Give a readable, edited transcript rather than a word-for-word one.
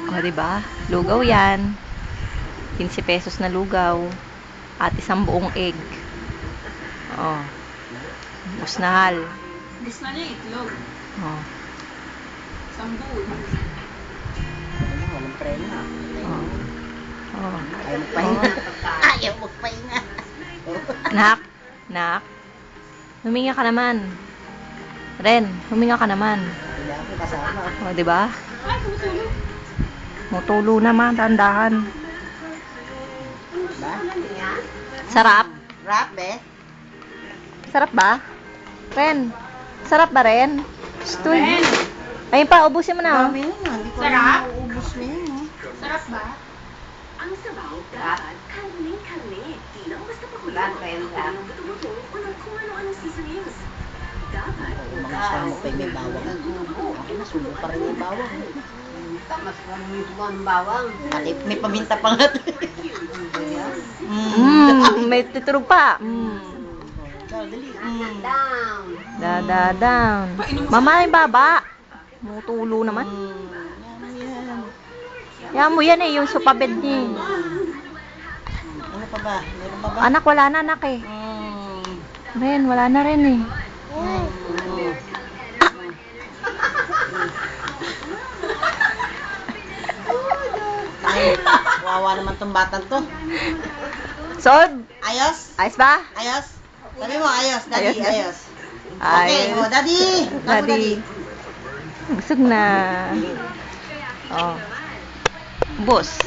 O, diba? Lugaw yan. 15 pesos na lugaw. At isang buong egg. O. Busnahal. Busna niya itlog. O. Isang buo. Walang preno. O. Ayaw magpahinga. Ayaw magpahinga. Nak. Nak. Huminga ka naman. Ren, huminga ka naman. Hindi ako kasama. O, diba? Ay, tumutulog. Mutulo naman, tandahan. Ba? Sarap? Rap, eh? Sarap ba? Ren, sarap ba Ren? Stool. Ren! Ayun pa, ubusin mo na. Dami yun, hindi ko Sarap? alam uubos na yun. Sarap ba? Ang sabaw dapat karne-karne. Di lang basta pakulo. Yung buto-buto o ng kung ano-anong seasonings. Dapat Mga gusto mo pa may bawang. Ako na, sulo pa rin yung bawang. mas maraming bawang. Pati may paminta pa nga. May titurog pa. Dali. Down. Down. Mama, yung baba. Mutulo naman. Yan mo yan eh, yung supabed niya. Ano pa ba? Meron pa ba? Anak, wala na anak eh. Ren, wala na rin eh. Ay, wawa naman tong batang to. Solve? Ayos? Ayos ba? Ayos? Sabi mo, ayos. Daddy, Ayos. ayos. Okay, Ayos. oh, daddy. Daddy. Busog na. Oh. Bus.